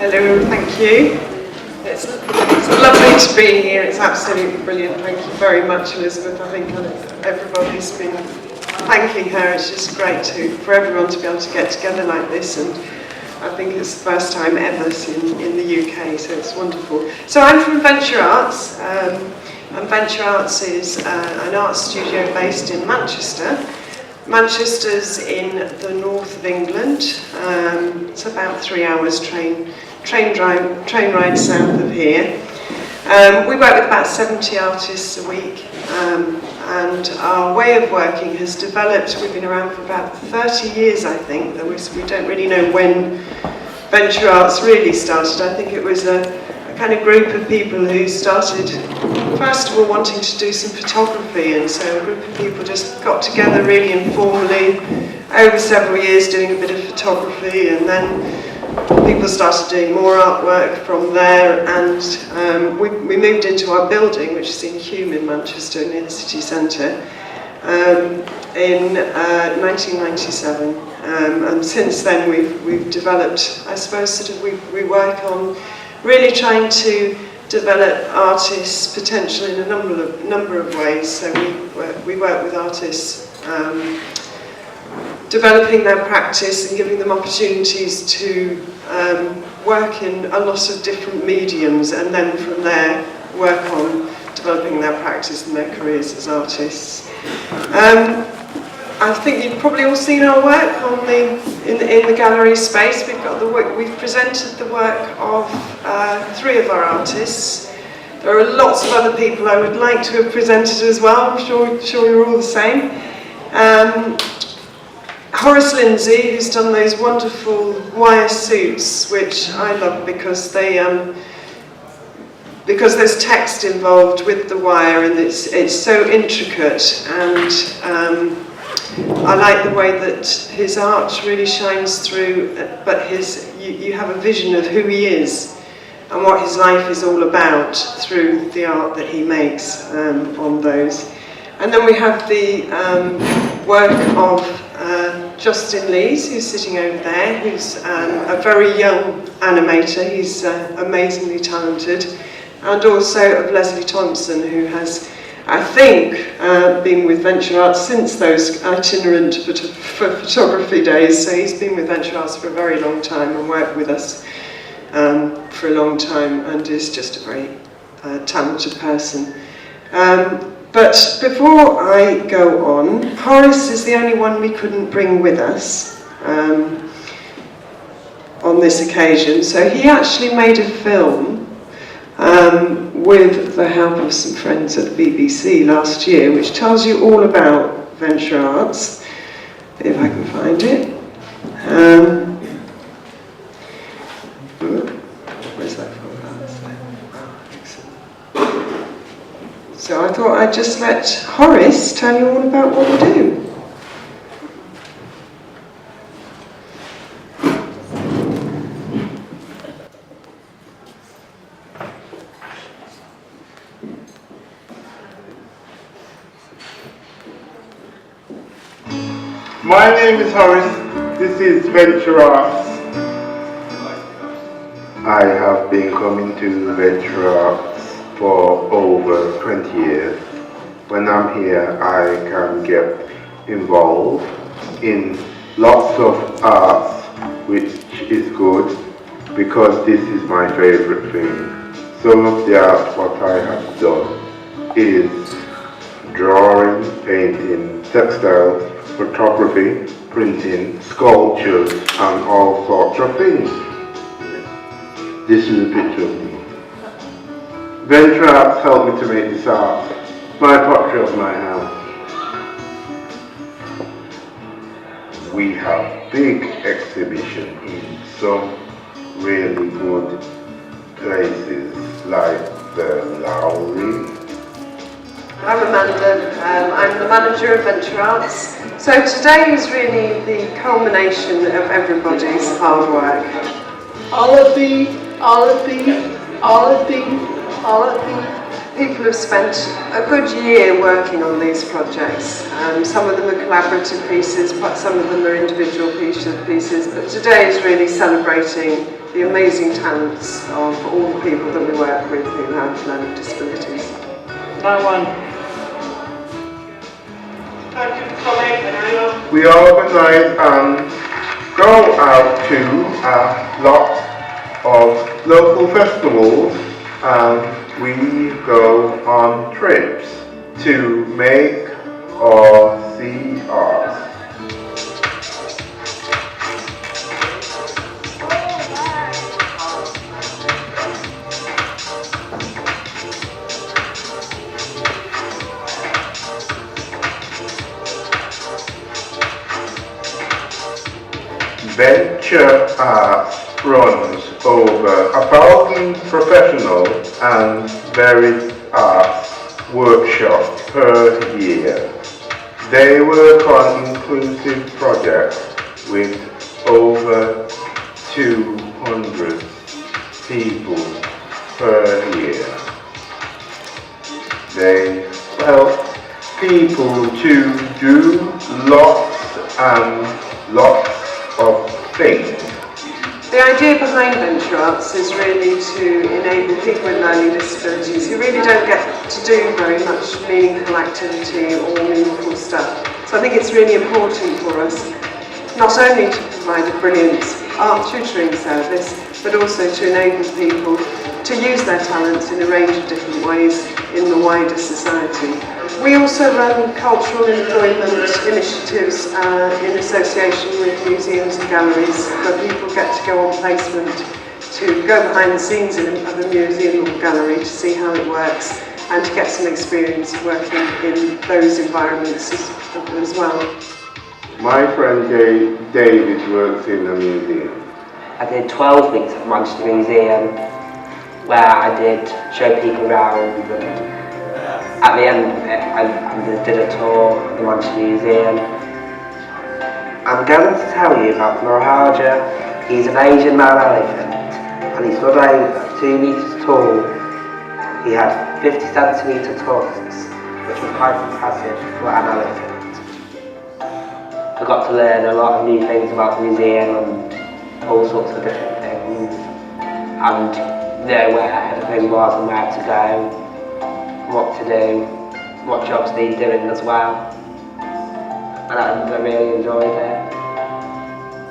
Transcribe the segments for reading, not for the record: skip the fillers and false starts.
Hello, thank you. It's lovely to be here. It's absolutely brilliant. Thank you very much, Elizabeth. I think everybody's been thanking her. It's just great for everyone to be able to get together like this, and I think it's the first time ever in the UK, so it's wonderful. So I'm from Venture Arts, and Venture Arts is an art studio based in Manchester. Manchester's in the north of England. It's about 3 hours train ride south of here. We work with about 70 artists a week, and our way of working has developed. We've been around for about 30 years, I think. We don't really know when Venture Arts really started. I think it was a kind of group of people who started, first of all, wanting to do some photography, and so a group of people just got together really informally over several years doing a bit of photography, and then people started doing more artwork from there, and we moved into our building, which is in Hume in Manchester, near the city centre, in 1997. And since then we've developed, I suppose, sort of we work on really trying to develop artists' potential in a number of ways. So we work with artists developing their practice and giving them opportunities to work in a lot of different mediums, and then from there work on developing their practice and their careers as artists. I think you've probably all seen our work in the gallery space. We've presented the work of 3 of our artists. There are lots of other people I would like to have presented as well. I'm sure you're all the same. Horace Lindsay, who's done those wonderful wire suits, which I love because there's text involved with the wire, and it's so intricate, and I like the way that his art really shines through, but you have a vision of who he is and what his life is all about through the art that he makes on those. And then we have the work of Justin Lees, who's sitting over there, who's a very young animator. He's amazingly talented. And also of Leslie Thompson, who has, I think, been with Venture Arts since those itinerant photography days. So he's been with Venture Arts for a very long time and worked with us for a long time, and is just a very talented person. But before I go on, Horace is the only one we couldn't bring with us on this occasion. So he actually made a film with the help of some friends at the BBC last year, which tells you all about Venture Arts, if I can find it. Where's that from? So I thought I'd just let Horace tell you all about what we do. My name is Horace. This is Venture Arts. I have been coming to Venture Arts for over 20 years. When I'm here, I can get involved in lots of arts, which is good because this is my favorite thing. Some of the art what I have done is drawing, painting, textiles, photography, printing, sculptures, and all sorts of things. This is a picture of me. Venture Arts helped me to make this art, my portrait of my house. We have big exhibition in some really good places like the Lowry. I'm Amanda, I'm the manager of Venture Arts. So today is really the culmination of everybody's hard work. All of the people have spent a good year working on these projects. Some of them are collaborative pieces, but some of them are individual pieces. But today is really celebrating the amazing talents of all the people that we work with who have learning disabilities. No one. Thank you for coming. We organise and go out to a lot of local festivals, and we go on trips to make or see art. Venture Arts runs over 1,000 professional and varied arts workshops per year. They work on inclusive projects with over 200 people per year. They help people to do lots and lots of things. The idea behind Venture Arts is really to enable people with learning disabilities who really don't get to do very much meaningful activity or meaningful stuff. So I think it's really important for us not only to provide a brilliant art tutoring service, but also to enable people to use their talents in a range of different ways in the wider society. We also run cultural employment initiatives in association with museums and galleries, where people get to go on placement to go behind the scenes of a museum or gallery to see how it works and to get some experience working in those environments as well. My friend David works in a museum. I did 12 weeks at Manchester Museum, where I did show people around, and at the end of it I did a tour of the Manchester Museum. I'm going to tell you about Maharaja. He's an Asian man elephant, and he stood over 2 meters tall. He had 50 centimetre tusks, which was quite impressive for an elephant. I got to learn a lot of new things about the museum and all sorts of different things, and know where everything was and where to go, what to do, what jobs need doing as well, and I really enjoyed it.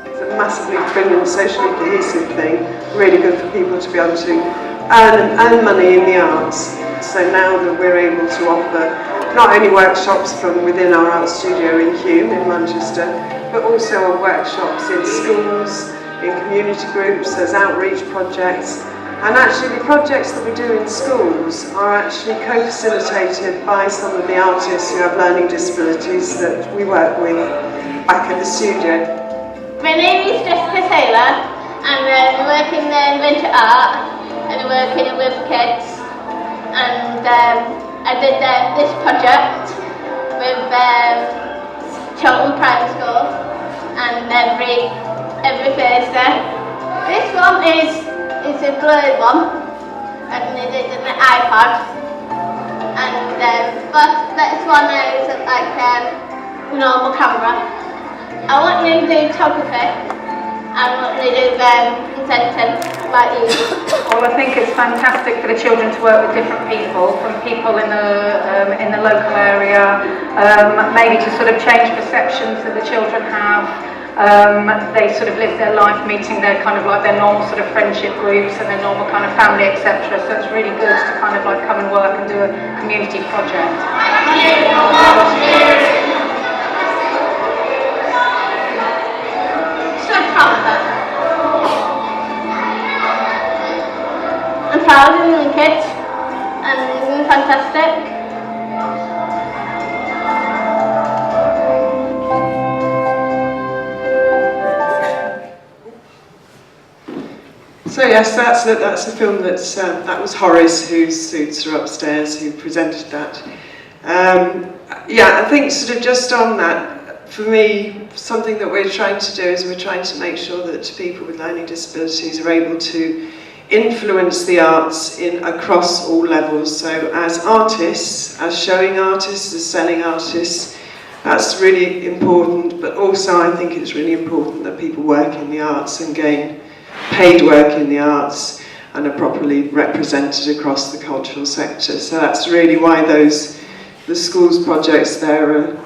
It's a massively brilliant, socially cohesive thing, really good for people to be able to earn money in the arts. So now that we're able to offer not only workshops from within our art studio in Hume in Manchester, but also workshops in schools, in community groups, there's outreach projects. And actually the projects that we do in schools are actually co-facilitated by some of the artists who have learning disabilities that we work with back at the studio. My name is Jessica Taylor, and I'm working in Venture Art and I'm working with kids, and I did this project with Cheltenham Primary School, and every Thursday. This one is a blurred one, and it is an iPod, and but this one is like a normal camera. I want you to do photography, I want you to do presenting like you. Well, I think it's fantastic for the children to work with different people, from people in the local area, maybe to sort of change perceptions that the children have. They sort of live their life meeting their kind of like their normal sort of friendship groups and their normal kind of family, etc. So it's really good to kind of like come and work and do a community project. So proud of that. I'm proud of the kids, and it's fantastic. So yes, that's a film that was Horace, whose suits are upstairs, who presented that. Yeah, I think sort of just on that, for me, something that we're trying to do is we're trying to make sure that people with learning disabilities are able to influence the arts across all levels. So as artists, as showing artists, as selling artists, that's really important, but also I think it's really important that people work in the arts and gain paid work in the arts and are properly represented across the cultural sector. So that's really why the schools projects there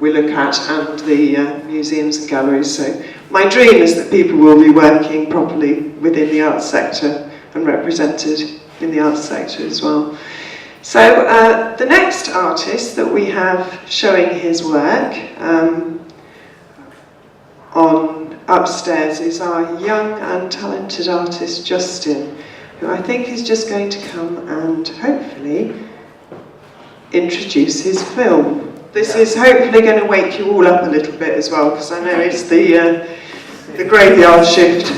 we look at, and the museums and galleries. So my dream is that people will be working properly within the arts sector and represented in the arts sector as well. So the next artist that we have showing his work on upstairs is our young and talented artist Justin, who I think is just going to come and hopefully introduce his film. This is hopefully going to wake you all up a little bit as well, because I know it's the graveyard shift.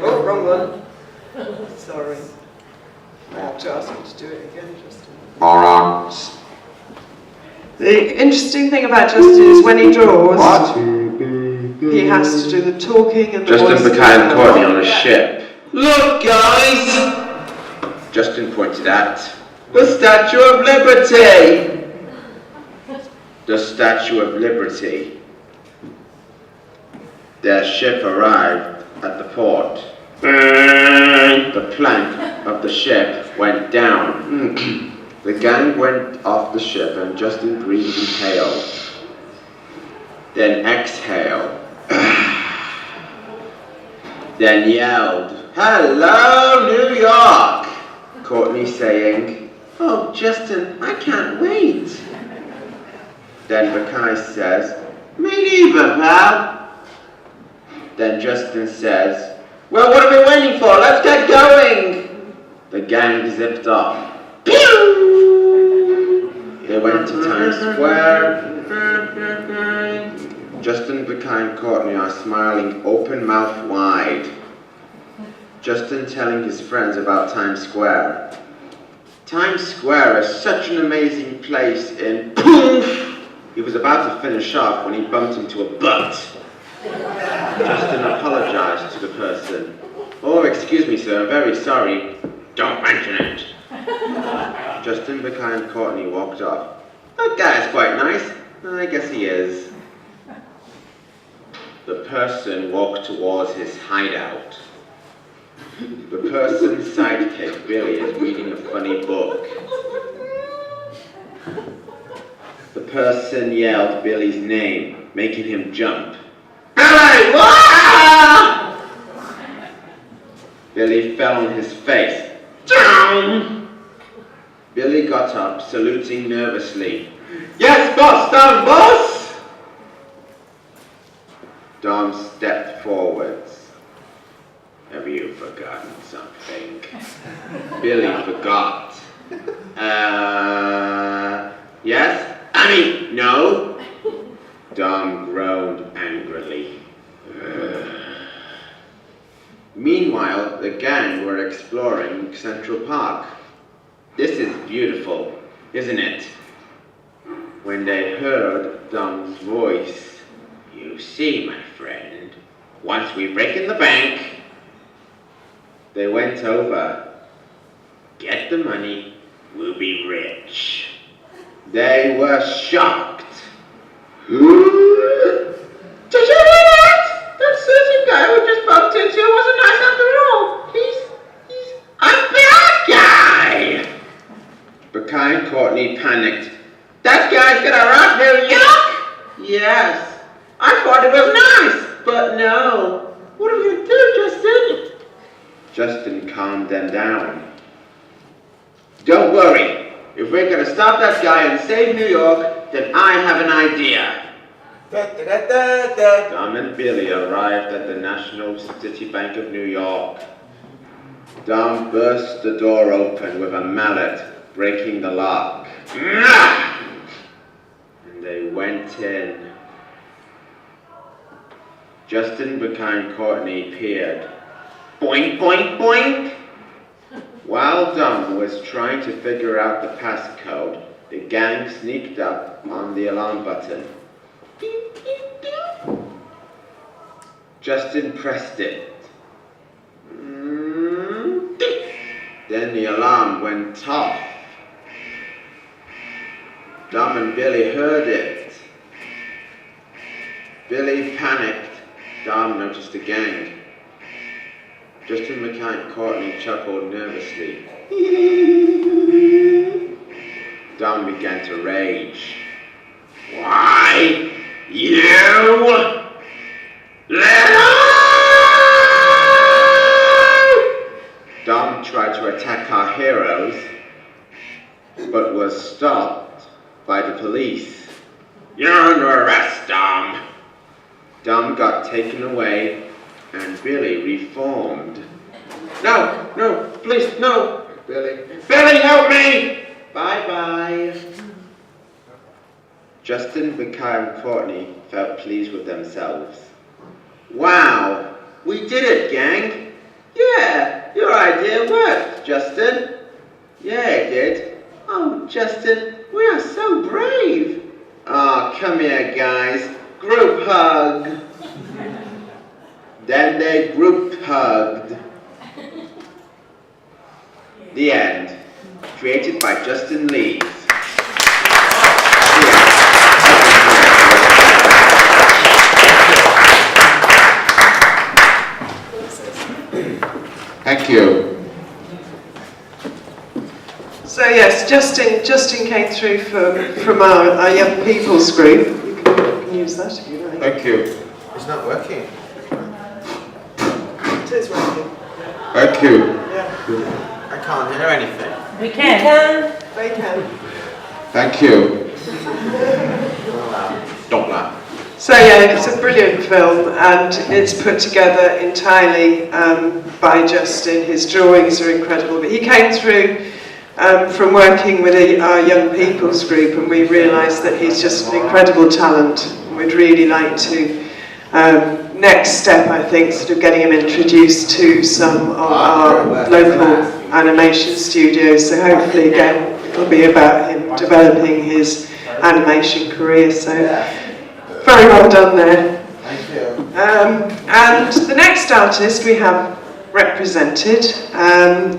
Oh, wrong one. Sorry. I have to ask you to do it again, Justin. Alright. The interesting thing about Justin is when he draws, he has to do the talking and the Justin voice. became Courtney on a ship. Look, guys! Justin pointed out. The Statue of Liberty! The Statue of Liberty. Their ship arrived at the port. The plank of the ship went down. The gang went off the ship and Justin breathed inhale. Then exhale. Then yelled, "Hello, New York!" Courtney saying, "Oh, Justin, I can't wait." Then Mackay says, "Me neither, pal." Then Justin says, "Well, what are we waiting for? Let's get going!" The gang zipped off. Pew! They went to Times Square. Justin, Mackay and Courtney are smiling open mouth wide. Justin telling his friends about Times Square. Times Square is such an amazing place in poof! He was about to finish off when he bumped into a butt. Justin apologized to the person. "Oh, excuse me, sir, I'm very sorry." "Don't mention it." Justin, Mackay and Courtney walked off. "That guy's quite nice." "I guess he is." The person walked towards his hideout. The person's sidekick, Billy, is reading a funny book. The person yelled Billy's name, making him jump. "Billy! Wah!" Billy fell on his face. Down! Billy got up, saluting nervously. "Yes, boss! Down, boss!" Dom stepped forwards. "Have you forgotten something?" Billy forgot. Yes? I mean, no. Dom groaned angrily. Meanwhile, the gang were exploring Central Park. "This is beautiful, isn't it?" When they heard Dom's voice. "You see, my friend, once we break in the bank..." They went over. "Get the money, we'll be rich." They were shocked. "Did you hear that? That certain guy we just bumped into wasn't nice after all. He's a bad guy." Mackay and Courtney panicked. "That guy's gonna rob New York?" "Yes. I thought it was nice, but no." "What are you doing, Justin?" Justin calmed them down. "Don't worry. If we're gonna stop that guy and save New York, then I have an idea." Dom and Billy arrived at the National City Bank of New York. Dom burst the door open with a mallet, breaking the lock. And they went in. Justin, Mackay and Courtney peered. Boink, boink, boink! While Dom was trying to figure out the passcode, the gang sneaked up on the alarm button. Ding, ding, ding. Justin pressed it. Ding. Then the alarm went off. Dom and Billy heard it. Billy panicked. Dom noticed the gang. Justin Mackay and Courtney chuckled nervously. Dom began to rage. Why, you little... Dom tried to attack our heroes, but was stopped by the police. You're under arrest, Dom. Dom got taken away and Billy reformed. No, please, no. Billy, help me! Bye-bye. Justin, Mackay and Courtney felt pleased with themselves. Wow, we did it, gang. Yeah, your idea worked, Justin. Yeah, it did. Oh, Justin, we are so brave. Oh, come here, guys. Group hug. Then they group hugged. The end. Created by Justin Lees. Thank you. So yes, Justin came through from our young people's group. You can use that if you like. Thank you. It's not working. It is working. Thank you. Yeah, I can't hear anything. We can. they can. Thank you. Don't laugh. So yeah, it's a brilliant film, and it's put together entirely by Justin. His drawings are incredible, but he came through from working with our young people's group, and we realised that he's just an incredible talent. We'd really like to, next step I think, sort of getting him introduced to some of our local animation studios, so hopefully again it'll be about him developing his animation career, so very well done there. Thank you. And the next artist we have represented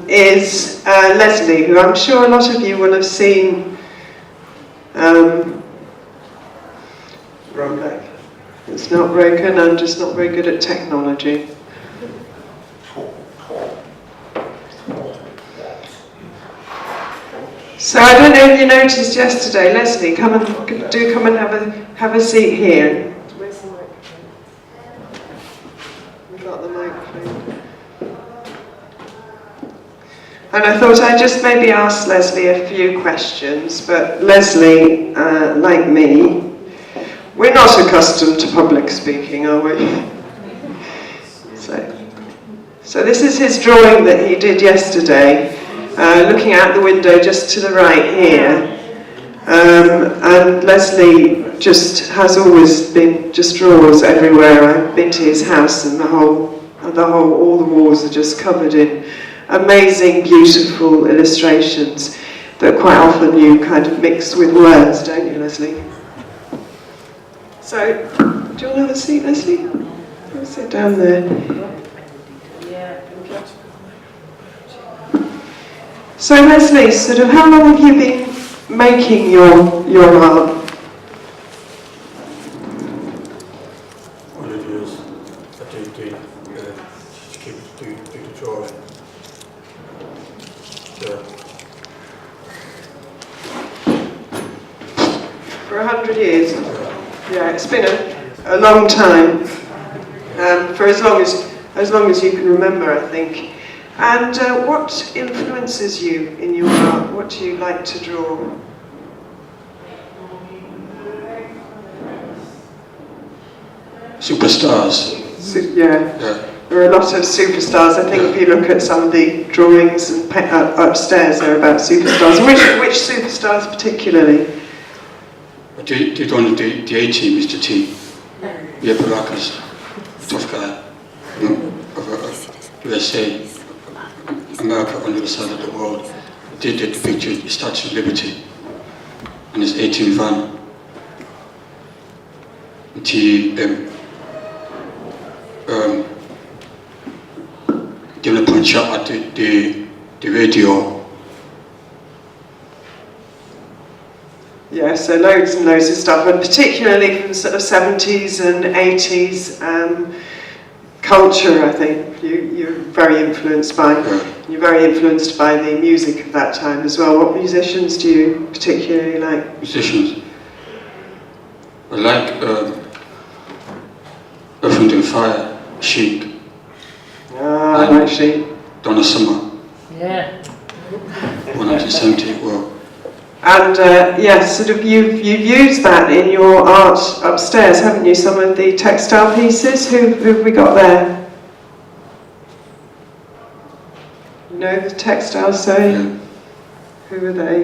is Leslie, who I'm sure a lot of you will have seen. It's not broken, I'm just not very good at technology. So I don't know if you noticed yesterday, Leslie, come and have a seat here. Where's the microphone? We got the microphone. And I thought I'd just maybe ask Leslie a few questions, but Leslie, like me, we're not accustomed to public speaking, are we? So this is his drawing that he did yesterday, looking out the window just to the right here. And Leslie just has always been, just draws everywhere. I've been to his house, and all the walls are just covered in amazing, beautiful illustrations that quite often you kind of mix with words, don't you, Leslie? So, do you want to have a seat, Leslie? I'll sit down there. So, Leslie, sort of, how long have you been making your art? 100 years. I do the drawing. Yeah. For 100 years? Yeah, it's been a long time. For as long as you can remember, I think. And what influences you in your art? What do you like to draw? Superstars. Yeah. There are a lot of superstars. I think if you look at some of the drawings and upstairs, they're about superstars. Which superstars particularly? The one the A-Team, Mr. T. Yeah, Barakas. Tough guy. USA, America on the other side of the world. They did the picture, the Statue of Liberty. And his A-Team van. Giving a punch up at the radio. Yeah, so loads and loads of stuff, and particularly from sort of 70s and 80s culture, I think. You're very influenced by. You're very influenced by the music of that time as well. What musicians do you particularly like? Musicians. I like Earth, Wind and Fire, Chic, Ah, I like Chic. Donna Summer, Yeah. 1970. Well, And yes, sort of you've used that in your art upstairs, haven't you? Some of the textile pieces. Who have we got there? You know the textile sewing? yeah. Who are they?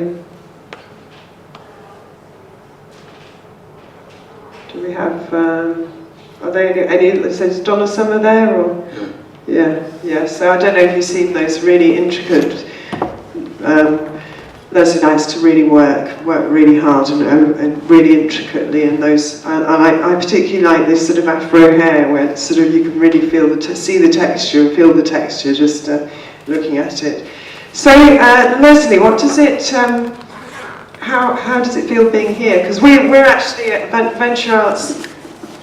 Do we have? Are they any? Is Donna Summer there or? Yeah. Yeah. So I don't know if you've seen those really intricate. Leslie likes to really work really hard and really intricately in those. And I particularly like this sort of afro hair where sort of you can really feel see the texture and feel the texture just looking at it. So Leslie, what does it? How does it feel being here? Because we're actually at Venture Arts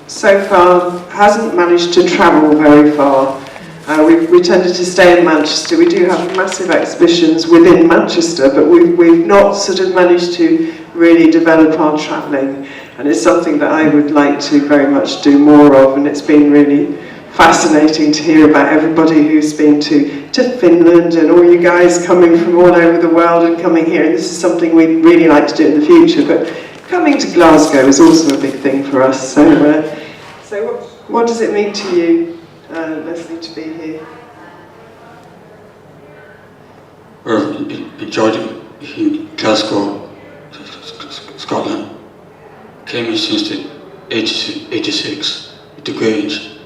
so far hasn't managed to travel very far. We tended to stay in Manchester. We do have massive exhibitions within Manchester, but we've not sort of managed to really develop our travelling, and it's something that I would like to very much do more of, and it's been really fascinating to hear about everybody who's been to Finland and all you guys coming from all over the world and coming here, and this is something we'd really like to do in the future, but coming to Glasgow is also a big thing for us. So what does it mean to you, Leslie, to be here? Well, enjoyed it in Glasgow, Scotland. Came here since the 86 with the Grange.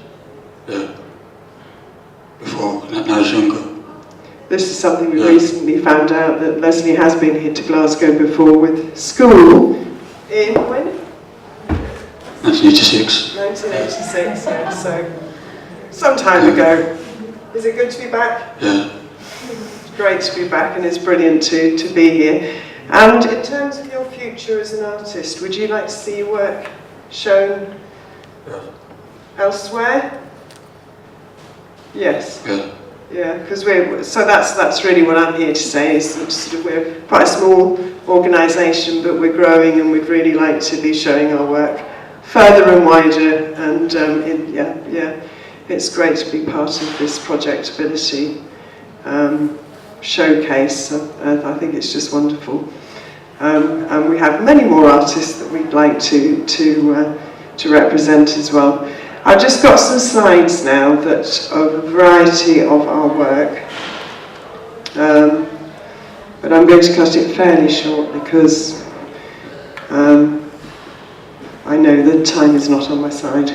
Before, when I was younger. This is something we recently found out, that Leslie has been here to Glasgow before with school in when? 1986. 1986, yeah, so some time ago. Is it good to be back? Yeah. It's great to be back, and it's brilliant to be here. And in terms of your future as an artist, would you like to see your work shown elsewhere? Yes. Yeah. Yeah, because that's really what I'm here to say, is that sort of we're quite a small organisation, but we're growing, and we'd really like to be showing our work further and wider. And it's great to be part of this Projectability showcase. I think it's just wonderful. And we have many more artists that we'd like to represent as well. I've just got some slides now that of a variety of our work, but I'm going to cut it fairly short because I know that time is not on my side.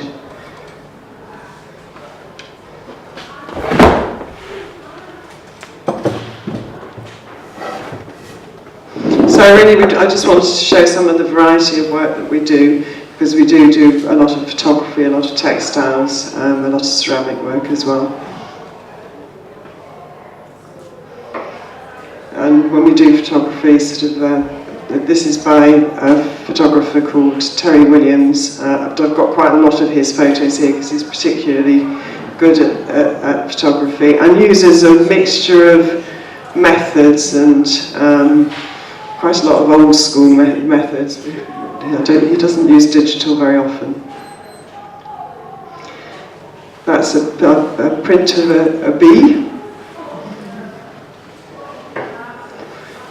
So I just wanted to show some of the variety of work that we do, because we do a lot of photography, a lot of textiles, a lot of ceramic work as well. And when we do photography, this is by a photographer called Terry Williams. I've got quite a lot of his photos here because he's particularly good at photography, and uses a mixture of methods and quite a lot of old school methods. He doesn't use digital very often. That's a print of a bee.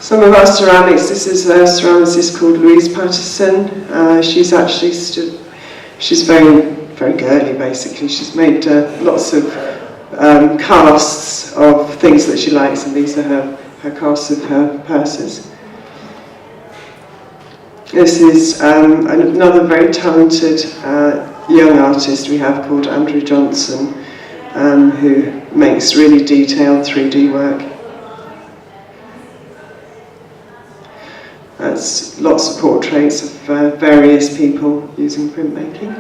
Some of our ceramics, this is a ceramicist called Louise Patterson. She's actually she's very, very girly basically. She's made lots of casts of things that she likes, and these are her casts of her purses. This is another very talented young artist we have called Andrew Johnson, who makes really detailed 3D work. That's lots of portraits of various people using printmaking.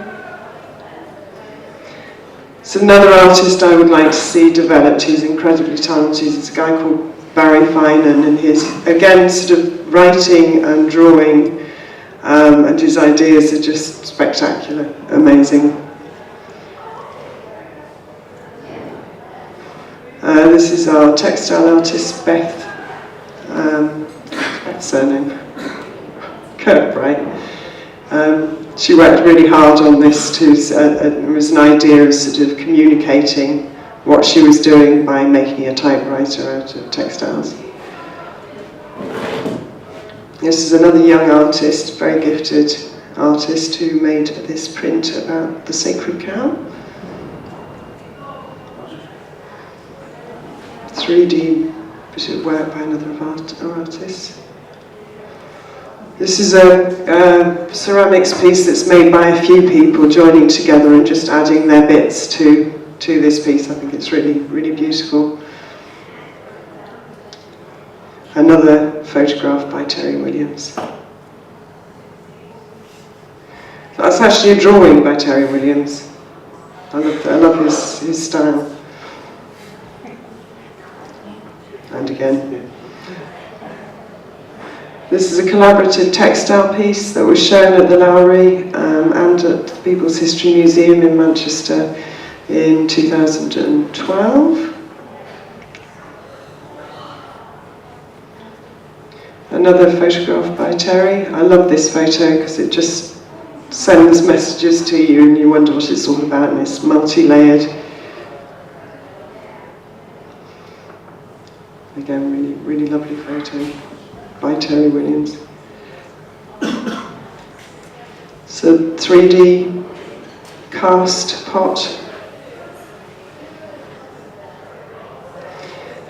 So another artist I would like to see developed, who's incredibly talented, is a guy called Barry Finan, and he's again sort of writing and drawing and his ideas are just spectacular, amazing. This is our textile artist, Beth. Beth's surname, Kirkbright. She worked really hard on this too. It was an idea of sort of communicating what she was doing by making a typewriter out of textiles. This is another young artist, very gifted artist, who made this print about the sacred cow. 3D bit of work by another of our artists. This is a ceramics piece that's made by a few people joining together and just adding their bits to this piece. I think it's really, really beautiful. Another photograph by Terry Williams. That's actually a drawing by Terry Williams. I love his style. And again. This is a collaborative textile piece that was shown at the Lowry and at the People's History Museum in Manchester in 2012. Another photograph by Terry. I love this photo because it just sends messages to you and you wonder what it's all about, and it's multi-layered. Again, really, really lovely photo by Terry Williams. So 3D cast pot.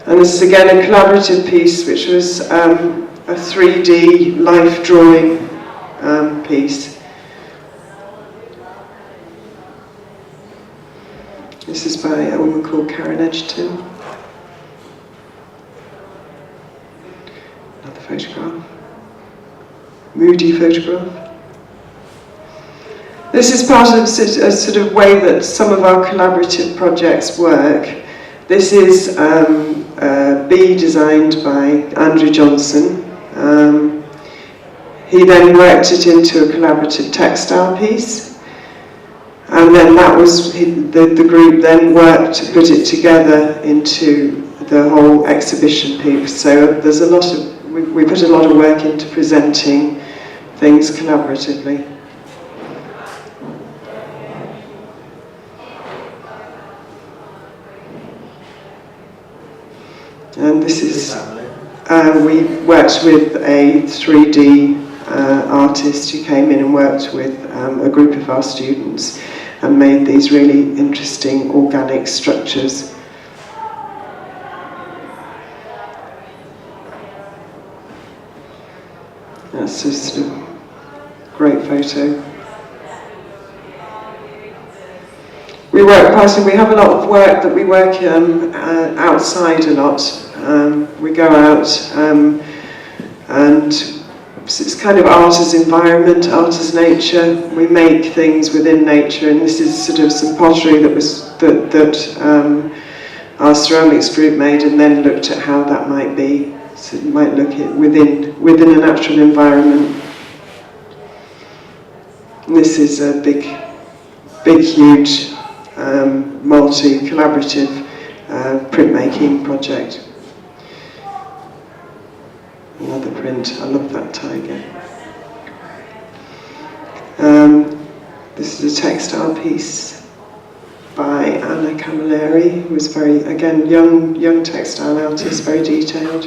And this is again a collaborative piece, which was a 3D life drawing piece. This is by a woman called Karen Edgerton. Another photograph. Moody photograph. This is part of a sort of way that some of our collaborative projects work. This is a bee designed by Andrew Johnson. He then worked it into a collaborative textile piece, and then that was the group then worked to put it together into the whole exhibition piece. So there's a lot of we put a lot of work into presenting things collaboratively. And this is, we worked with a 3D artist who came in and worked with a group of our students and made these really interesting organic structures. That's just a great photo. We have a lot of work that we work outside a lot. We go out and it's kind of art as environment, art as nature. We make things within nature, and this is sort of some pottery that our ceramics group made, and then looked at how that might be. So you might look at within a natural environment. And this is a big, huge, multi-collaborative printmaking project. Another print. I love that tiger. This is a textile piece by Anna Camilleri, who was very, again, young textile artist, very detailed.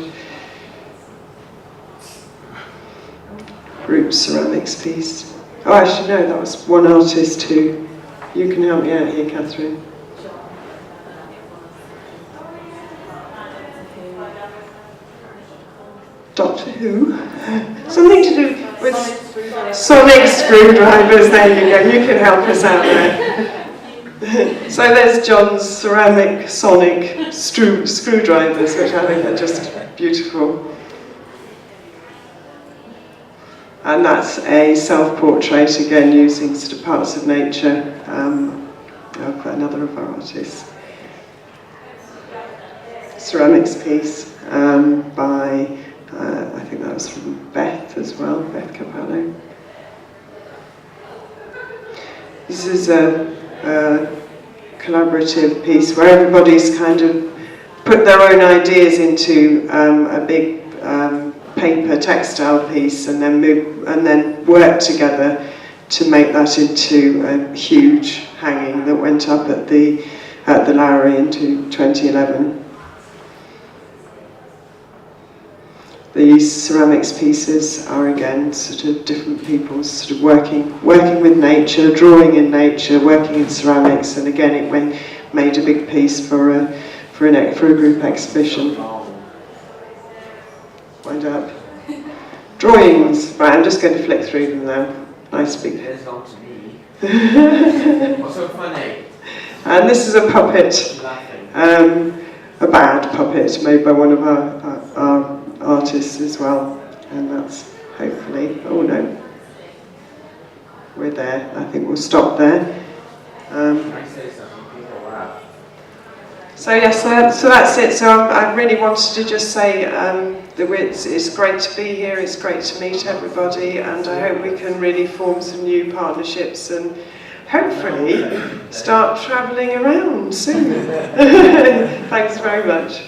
Group ceramics piece. Oh, actually, no, that was one artist who. You can help me out here, Catherine. Doctor Who? Something to do with sonic screwdrivers. There you go. You can help us out there. So there's John's ceramic sonic screwdrivers, which I think are just beautiful. And that's a self-portrait, again using sort of parts of nature of another of our artists. Ceramics piece by, I think that was from Beth as well, Beth Capello. This is a collaborative piece where everybody's kind of put their own ideas into a big paper textile piece and then worked together to make that into a huge hanging that went up at the Lowry into 2011. These ceramics pieces are again sort of different people's sort of working with nature, drawing in nature, working in ceramics, and again it made a big piece for a group exhibition. Wind up. Drawings. Right, I'm just going to flick through them now. Nice big. It's on to me. What's so funny? And this is a puppet, a bad puppet made by one of our artists as well, and that's hopefully, oh no, we're there, I think we'll stop there. So yes, so that's it. So I really wanted to just say that it's great to be here, it's great to meet everybody, and I hope we can really form some new partnerships and hopefully start travelling around soon. Thanks very much.